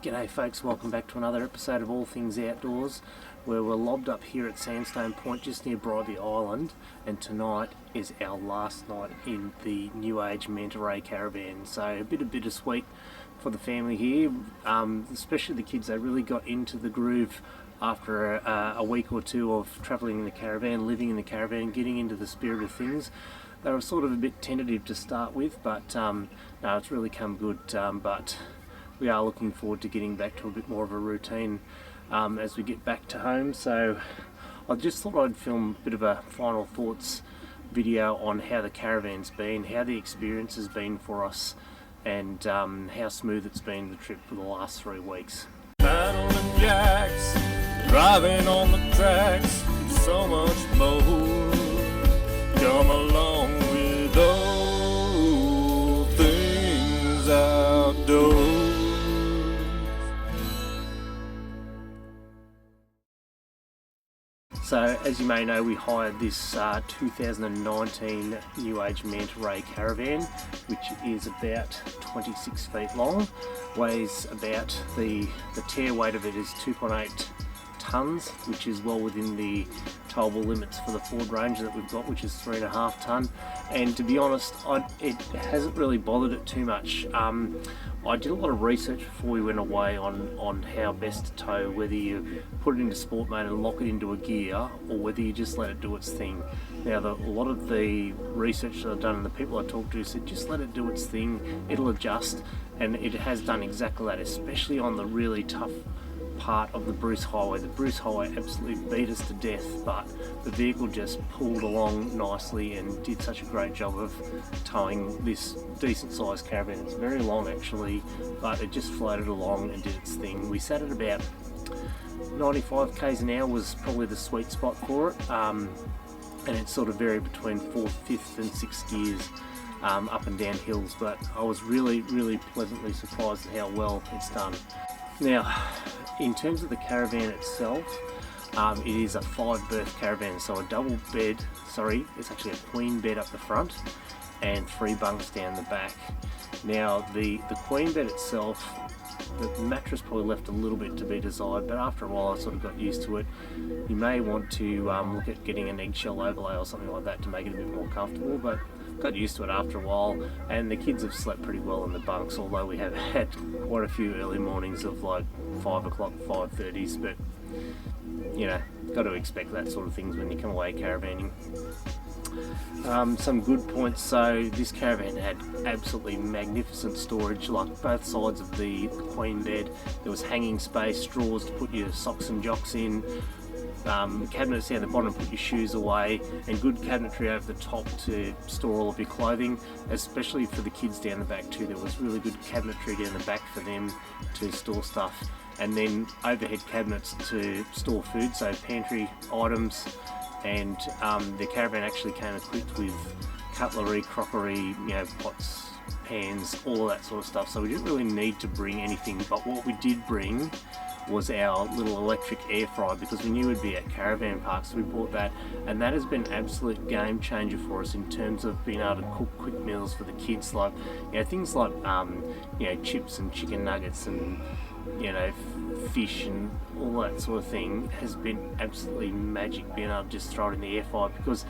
G'day folks, welcome back to another episode of All Things Outdoors, where we're lobbed up here at Sandstone Point just near Bribie Island, and tonight is our last night in the New Age Manta Ray caravan. So a bit of bittersweet for the family here, especially the kids. They really got into the groove after a week or two of travelling in the caravan, living in the caravan, getting into the spirit of things. They were sort of a bit tentative to start with, but no, it's really come good. But we are looking forward to getting back to a bit more of a routine as we get back to home. So I just thought I'd film a bit of a final thoughts video on how the caravan's been, how the experience has been for us, and how smooth it's been, the trip for the last 3 weeks. Paddling jacks, driving on the tracks, and so much more. Come along with All Things Outdoors. So, as you may know, we hired this 2019 New Age Manta Ray caravan, which is about 26 feet long, weighs about, the tear weight of it is 2.8 tonnes, which is well within the towable limits for the Ford Ranger that we've got, which is 3.5 tonne. And to be honest, it hasn't really bothered it too much. I did a lot of research before we went away on how best to tow, whether you put it into sport mode and lock it into a gear, or whether you just let it do its thing. Now, a lot of the research that I've done and the people I talked to said just let it do its thing, it'll adjust, and it has done exactly that, especially on the really tough part of the Bruce Highway. The Bruce Highway absolutely beat us to death, but the vehicle just pulled along nicely and did such a great job of towing this decent sized caravan. It's very long actually, but it just floated along and did its thing. We sat at about 95 k's an hour was probably the sweet spot for it, and it sort of varied between 4th, 5th and 6th gears up and down hills, but I was really pleasantly surprised at how well it's done. Now, in terms of the caravan itself, it is a 5-berth caravan, so a double bed, it's actually a queen bed up the front and 3 bunks down the back. Now, the queen bed itself, the mattress probably left a little bit to be desired, but after a while I sort of got used to it. You may want to look at getting an eggshell overlay or something like that to make it a bit more comfortable, but got used to it after a while, and the kids have slept pretty well in the bunks, although we have had quite a few early mornings of like 5 o'clock, 5:30s, but you know, got to expect that sort of things when you come away caravanning. Some good points, so this caravan had absolutely magnificent storage, like both sides of the queen bed. There was hanging space, drawers to put your socks and jocks in, cabinets down the bottom to put your shoes away, and good cabinetry over the top to store all of your clothing, especially for the kids down the back too. There was really good cabinetry down the back for them to store stuff, and then overhead cabinets to store food, so pantry items. And the caravan actually came equipped with cutlery, crockery, pots, pans, all of that sort of stuff, so we didn't really need to bring anything. But what we did bring was our little electric air fryer, because we knew we'd be at caravan park, so we bought that, and that has been an absolute game changer for us in terms of being able to cook quick meals for the kids, like things like chips and chicken nuggets and fish and all that sort of thing has been absolutely magic, being able to just throw it in the air fryer, because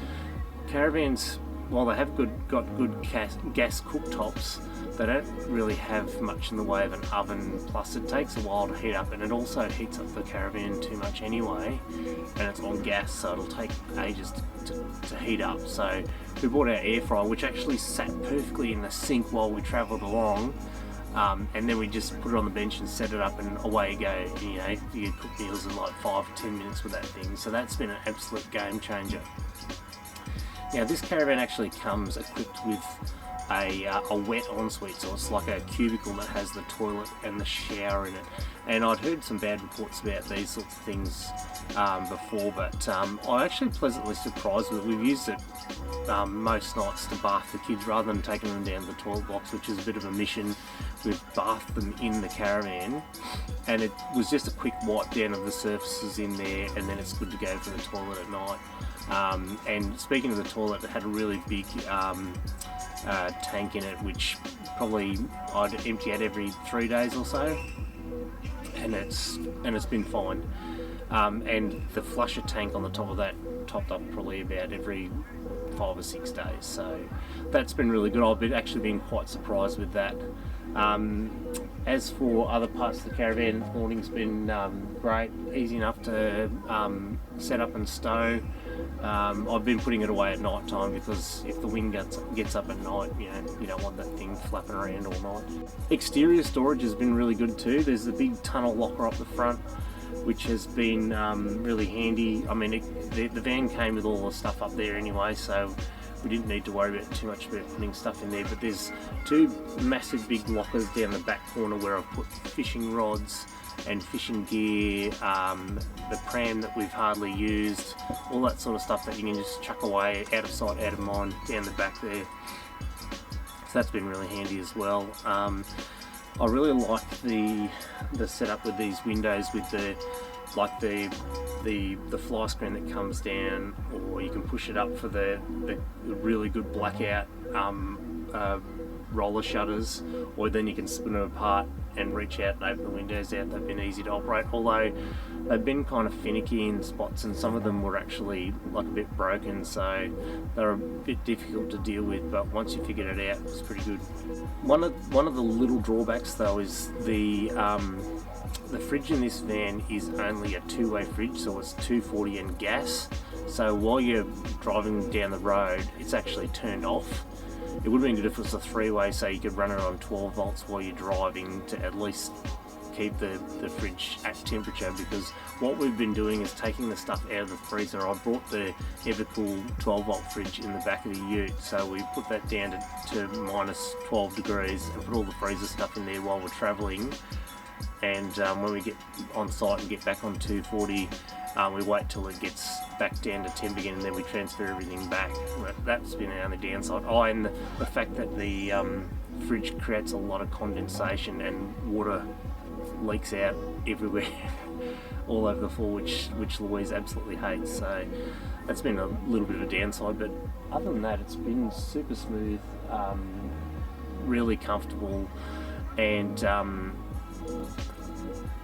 caravans, while they have got good gas cooktops, they don't really have much in the way of an oven, plus it takes a while to heat up, and it also heats up the caravan too much anyway, and it's on gas, so it'll take ages to heat up. So we bought our air fryer, which actually sat perfectly in the sink while we travelled along, and then we just put it on the bench and set it up, and away you go. You can cook meals in like 5 to 10 minutes with that thing, so that's been an absolute game changer. Now, this caravan actually comes equipped with a wet ensuite, so it's like a cubicle that has the toilet and the shower in it. And I'd heard some bad reports about these sorts of things before, but I'm actually pleasantly surprised with it. We've used it most nights to bath the kids rather than taking them down to the toilet blocks, which is a bit of a mission. We've bathed them in the caravan, and it was just a quick wipe down of the surfaces in there, and then it's good to go for the toilet at night. And speaking of the toilet, it had a really big tank in it, which probably I'd empty out every 3 days or so. and it's been fine. And the flusher tank on the top of that topped up probably about every 5 or 6 days, so that's been really good. I've actually been quite surprised with that. As for other parts of the caravan, awning's been great, easy enough to set up and stow. I've been putting it away at night time because if the wind gets up at night, you don't want that thing flapping around all night. Exterior storage has been really good too. There's a big tunnel locker up the front, which has been really handy. I mean, the van came with all the stuff up there anyway, so we didn't need to worry about too much about putting stuff in there. But there's 2 massive big lockers down the back corner where I've put fishing rods and fishing gear, the pram that we've hardly used, all that sort of stuff that you can just chuck away, out of sight, out of mind, down the back there. So that's been really handy as well. I really like the setup with these windows with the fly screen that comes down, or you can push it up for the really good blackout roller shutters, or then you can spin them apart and reach out and open the windows out. They've been easy to operate, although they've been kind of finicky in spots, and some of them were actually like a bit broken, so they're a bit difficult to deal with, but once you figured it out, it's pretty good. One of the little drawbacks though is the fridge in this van is only a 2-way fridge, so it's 240 and gas, so while you're driving down the road it's actually turned off. It would have been good if it was a 3-way, so you could run it on 12 volts while you're driving to at least keep the fridge at temperature, because what we've been doing is taking the stuff out of the freezer. I brought the Evercool 12 volt fridge in the back of the ute, so we put that down to minus 12 degrees and put all the freezer stuff in there while we're travelling, and when we get on site and get back on 240, we wait till it gets back down to temp again, and then we transfer everything back. That's been our only downside. And the fact that the fridge creates a lot of condensation and water leaks out everywhere all over the floor, which Louise absolutely hates, so that's been a little bit of a downside. But other than that, it's been super smooth, really comfortable, and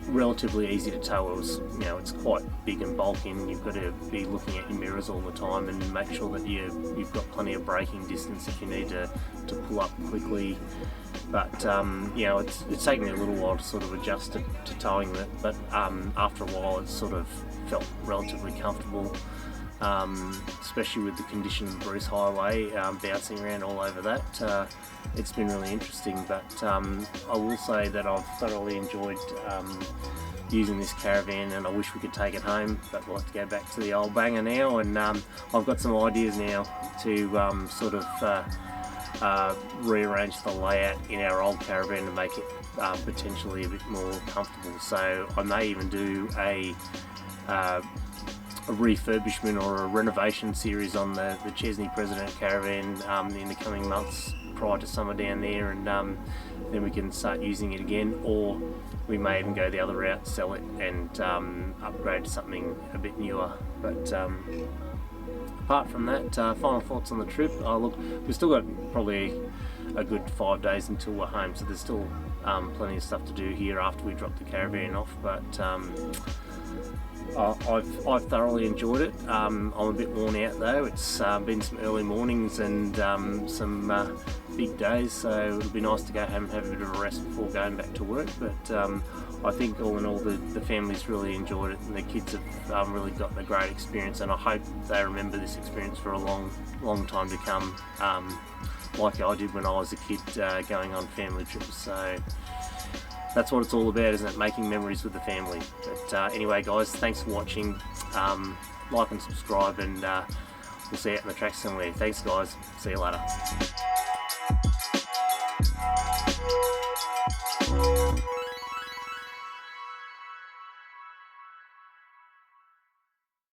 relatively easy to tow. It's quite big and bulky, and you've got to be looking at your mirrors all the time and make sure that you've got plenty of braking distance if you need to pull up quickly. But it's taken me a little while to sort of adjust to towing it, but after a while it's sort of felt relatively comfortable, especially with the condition of the Bruce Highway, bouncing around all over that. It's been really interesting, but I will say that I've thoroughly enjoyed using this caravan, and I wish we could take it home, but we'll have to go back to the old banger now, and I've got some ideas now to sort of rearrange the layout in our old caravan to make it potentially a bit more comfortable. So I may even do a refurbishment or a renovation series on the Chesney President caravan in the coming months prior to summer down there, and then we can start using it again, or we may even go the other route, sell it and upgrade to something a bit newer. But apart from that, final thoughts on the trip. Look, we've still got probably a good 5 days until we're home, so there's still plenty of stuff to do here after we drop the caravan off, but I've thoroughly enjoyed it. I'm a bit worn out though. It's been some early mornings and some big days, so it'll be nice to go home and have a bit of a rest before going back to work. But I think all in all the family's really enjoyed it, and the kids have really gotten a great experience, and I hope they remember this experience for a long time to come, like I did when I was a kid going on family trips. So that's what it's all about, isn't it? Making memories with the family. But anyway guys, thanks for watching. Like and subscribe, and we'll see you out in the track somewhere. Thanks guys, see you later.